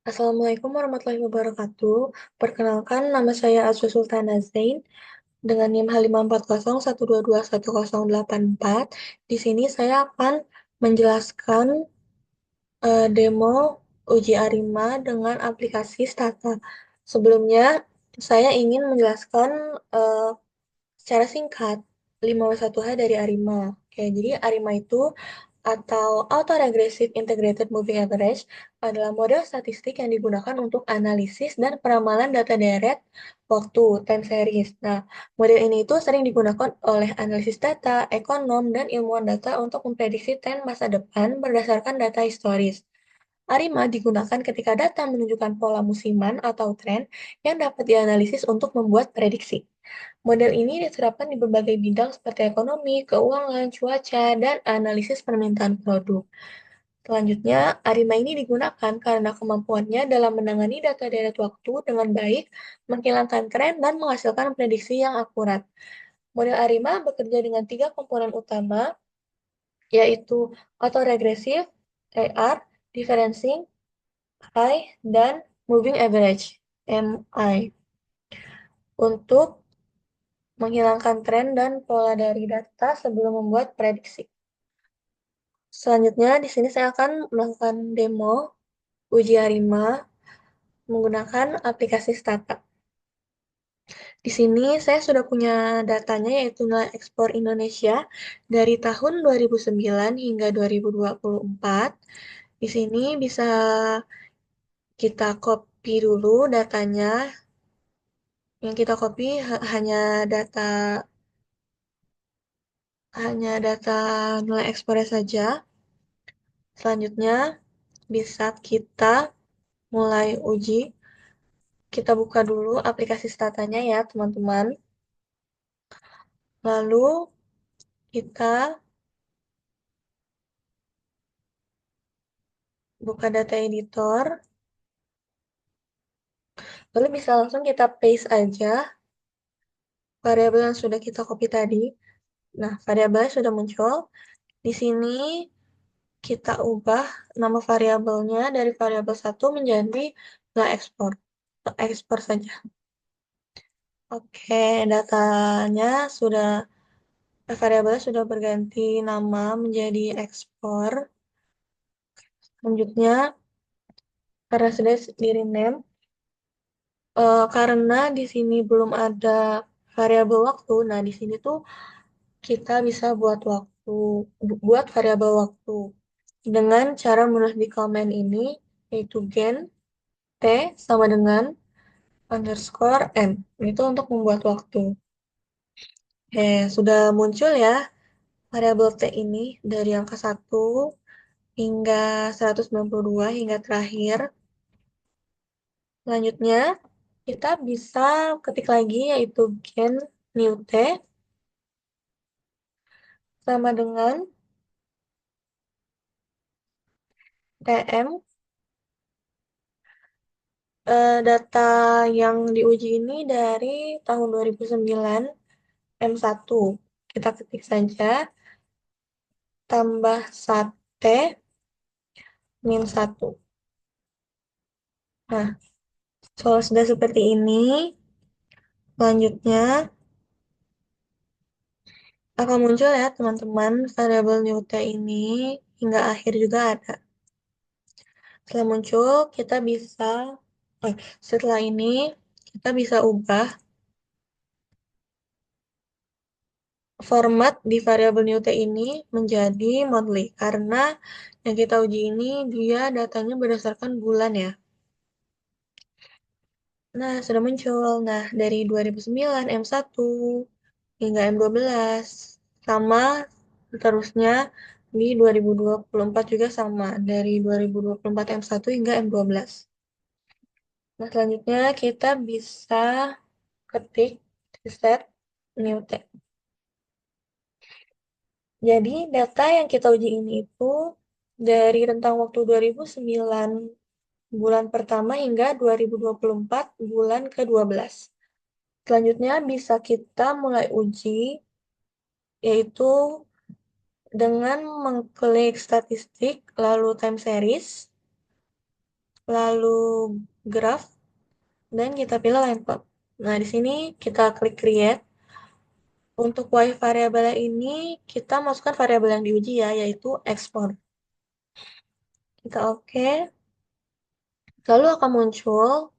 Assalamualaikum warahmatullahi wabarakatuh. Perkenalkan, nama saya Azwa Sultana Zain dengan NIM H54012210084. Di sini saya akan menjelaskan demo uji Arima dengan aplikasi Stata. Sebelumnya, saya ingin menjelaskan eh, secara singkat 5W1H dari ARIMA. Oke, jadi ARIMA itu atau Autoregressive Integrated Moving Average adalah model statistik yang digunakan untuk analisis dan peramalan data deret waktu time series. Nah, model ini itu sering digunakan oleh analisis data, ekonom, dan ilmuwan data untuk memprediksi tren masa depan berdasarkan data historis. ARIMA digunakan ketika data menunjukkan pola musiman atau tren yang dapat dianalisis untuk membuat prediksi. Model ini diterapkan di berbagai bidang seperti ekonomi, keuangan, cuaca, dan analisis permintaan produk. Selanjutnya, ARIMA ini digunakan karena kemampuannya dalam menangani data deret waktu dengan baik, menghilangkan tren, dan menghasilkan prediksi yang akurat. Model ARIMA bekerja dengan tiga komponen utama, yaitu autoregresif, AR, differencing, I, dan moving average, MI, untuk menghilangkan tren dan pola dari data sebelum membuat prediksi. Selanjutnya, di sini saya akan melakukan demo uji Arima menggunakan aplikasi Stata. Di sini saya sudah punya datanya yaitu nilai ekspor Indonesia dari tahun 2009 hingga 2024. Di sini bisa kita copy dulu datanya. Yang kita copy hanya data nilai ekspornya saja. Selanjutnya bisa kita mulai uji. Kita buka dulu aplikasi statanya ya, teman-teman. Lalu kita buka data editor. Lalu bisa langsung kita paste aja variabel yang sudah kita copy tadi. Nah, variabelnya sudah muncul. Di sini kita ubah nama variabelnya dari variabel satu menjadi nilai ekspor. Ekspor saja. Oke, datanya sudah variabelnya sudah berganti nama menjadi ekspor. Selanjutnya, karena sudah di rename, karena di sini belum ada variabel waktu, nah di sini tuh kita bisa buat variabel waktu dengan cara menulis di komen ini, yaitu gen t sama dengan underscore m. Itu untuk membuat waktu. Oke, sudah muncul ya variabel t ini dari angka 1 hingga 192 hingga terakhir. Selanjutnya, kita bisa ketik lagi yaitu gen new t sama dengan tm. Data yang diuji ini dari tahun 2009 M1. Kita ketik saja tambah sate min 1. Nah, kalau sudah seperti ini, selanjutnya akan muncul ya teman-teman variabel new t ini hingga akhir juga ada. Setelah muncul, setelah ini kita bisa ubah format di variabel new t ini menjadi monthly karena yang kita uji ini dia datanya berdasarkan bulan ya. Nah, sudah muncul. Nah, dari 2009 M1 hingga M12 sama seterusnya di 2024 juga sama dari 2024 M1 hingga M12. Nah, selanjutnya kita bisa ketik set new t. Jadi, data yang kita uji ini itu dari rentang waktu 2009 bulan pertama hingga 2024 bulan ke-12. Selanjutnya bisa kita mulai uji, yaitu dengan mengklik statistik, lalu time series. lalu graph, dan kita pilih line plot. Nah, di sini kita klik create. Untuk y variabel ini, kita masukkan variabel yang diuji ya, yaitu export. Kita oke. Lalu akan muncul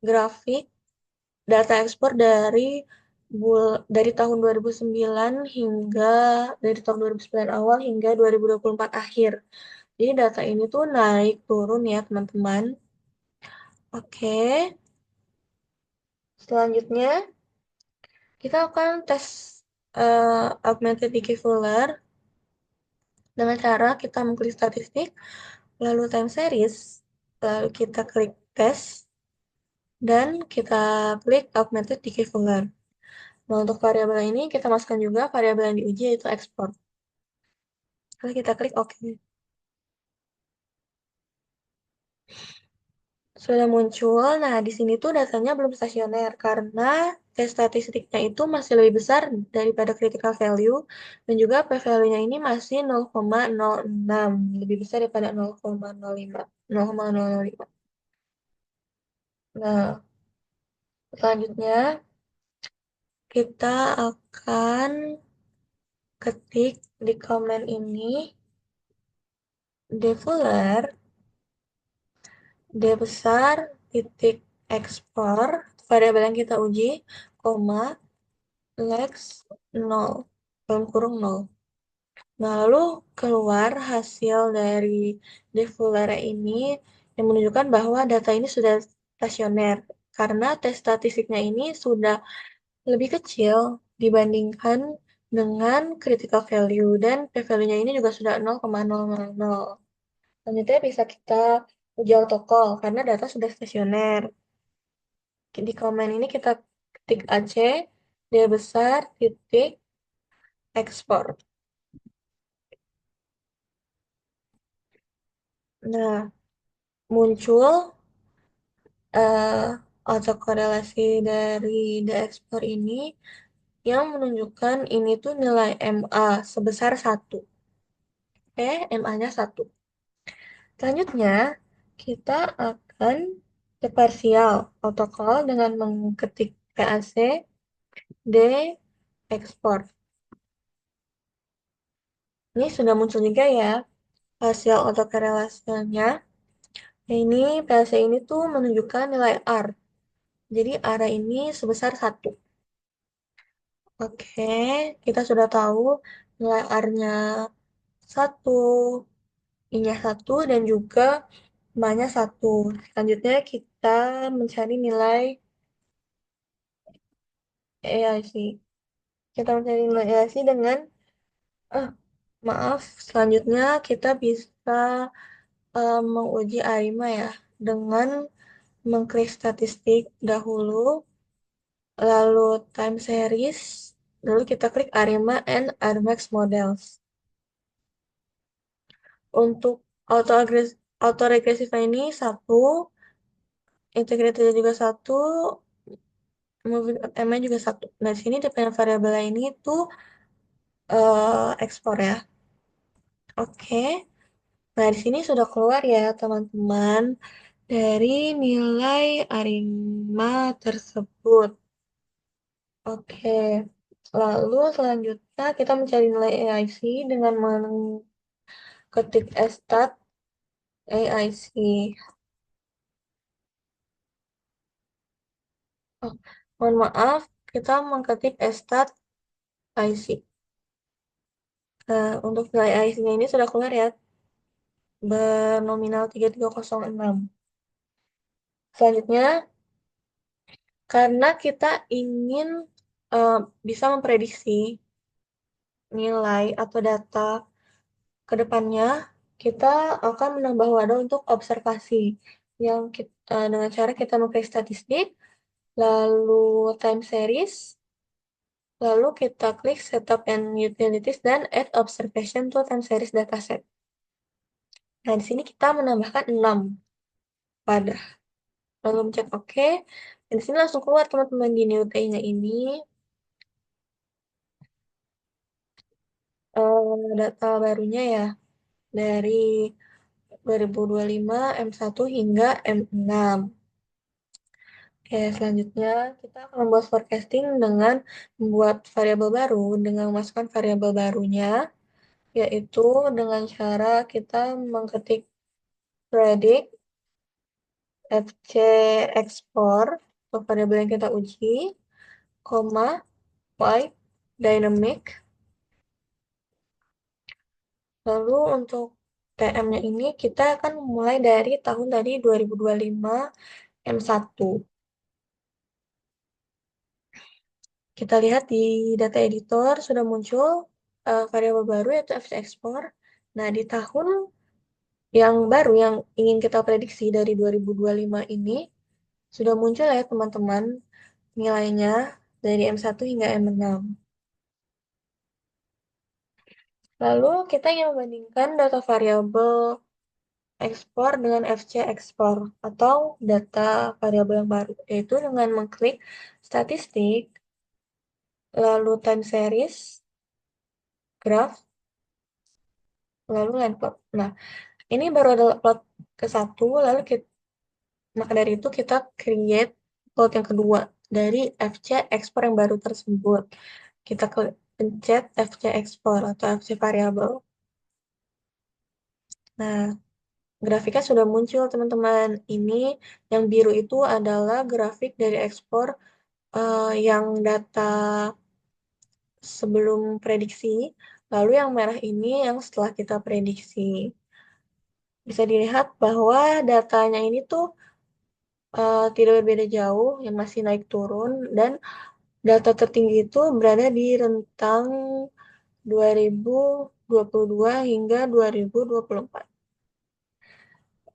grafik data ekspor dari tahun 2009 hingga dari tahun 2009 awal hingga 2024 akhir. Jadi data ini tuh naik turun ya, teman-teman. Oke. Selanjutnya kita akan tes augmented decay Fuller dengan cara kita mengklik statistik, lalu time series, lalu kita klik tes, dan kita klik augmented decay Fuller. Nah, untuk variabel ini kita masukkan juga variabel yang diuji yaitu export. Lalu kita klik OK. Sudah muncul. Nah, di sini tuh datanya belum stasioner karena tes statistiknya itu masih lebih besar daripada critical value dan juga p-value-nya ini masih 0,06, lebih besar daripada 0,05. 0,005. Nah, selanjutnya kita akan ketik di komen ini defuller D besar titik ekspor variabel yang kita uji, koma, lex 0, dalam kurung 0. Nah, lalu keluar hasil dari Defullere ini yang menunjukkan bahwa data ini sudah stasioner karena tes statistiknya ini sudah lebih kecil dibandingkan dengan critical value dan p-value-nya ini juga sudah 0,000. Selanjutnya bisa kita uji autocall karena data sudah stasioner. Di komen ini kita ketik aja dia besar titik ekspor. Nah, muncul uh, autokorelasi dari the ekspor ini yang menunjukkan ini tuh nilai MA sebesar 1. Oke, MA-nya 1. Selanjutnya, kita akan ke parsial autocall dengan mengetik PAC D ekspor. Ini sudah muncul juga ya hasil autokorelasinya. Ini PLC ini tuh menunjukkan nilai R. Jadi R ini sebesar 1. Oke, kita sudah tahu nilai R-nya 1, I-nya 1, dan juga M-nya 1. Selanjutnya kita mencari nilai AIC. Kita mencari nilai AIC dengan, ah, maaf, selanjutnya kita bisa menguji ARIMA ya, dengan mengklik statistik dahulu, lalu time series, lalu kita klik ARIMA and Armax models. Untuk autoregresifnya ini 1, integritasnya juga 1, moving M-nya juga 1. Nah, di sini dependent variable ini tuh ekspor ya. Oke. Nah, di sini sudah keluar ya, teman-teman, dari nilai ARIMA tersebut. Oke. Lalu selanjutnya kita mencari nilai AIC dengan ketik stat AIC. Oh, mohon maaf, kita mengketik stat IC. Nah, untuk nilai IC-nya ini sudah keluar ya, bernominal 3306. Selanjutnya, karena kita ingin eh, bisa memprediksi nilai atau data ke depannya, kita akan menambah wadah untuk observasi yang dengan cara kita mengklik statistik, lalu time series, lalu kita klik setup and utilities dan add observation to time series dataset. Nah, di sini kita menambahkan 6 wadah. Lalu mencet OK. Dan di sini langsung keluar teman-teman di new nya ini data barunya ya dari 2025, M1 hingga M6. Oke, selanjutnya kita akan membuat forecasting dengan membuat variabel baru dengan memasukkan variabel barunya, yaitu dengan cara kita mengetik predict fc export untuk variabel yang kita uji, koma, y dynamic. Lalu untuk TM-nya ini kita akan mulai dari tahun tadi 2025 M1. Kita lihat di data editor sudah muncul variabel baru yaitu FC export. Nah, di tahun yang baru yang ingin kita prediksi dari 2025 ini sudah muncul ya teman-teman nilainya dari M1 hingga M6. Lalu kita ingin membandingkan data variabel ekspor dengan FC ekspor atau data variabel yang baru, yaitu dengan mengklik statistik, lalu time series, graph, lalu line plot. Nah, ini baru ada plot ke satu, lalu maka dari itu kita create plot yang kedua dari FC ekspor yang baru tersebut. Kita pencet FC ekspor atau FC variabel. Nah, grafiknya sudah muncul, teman-teman. Ini yang biru itu adalah grafik dari ekspor yang data sebelum prediksi, lalu yang merah ini yang setelah kita prediksi. Bisa dilihat bahwa datanya ini tuh tidak berbeda jauh, yang masih naik turun, dan data tertinggi itu berada di rentang 2022 hingga 2024.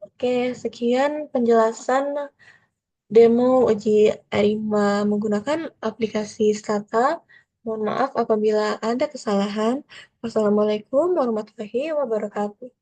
Oke, sekian penjelasan demo uji ARIMA menggunakan aplikasi Stata. Mohon maaf apabila ada kesalahan. Wassalamualaikum warahmatullahi wabarakatuh.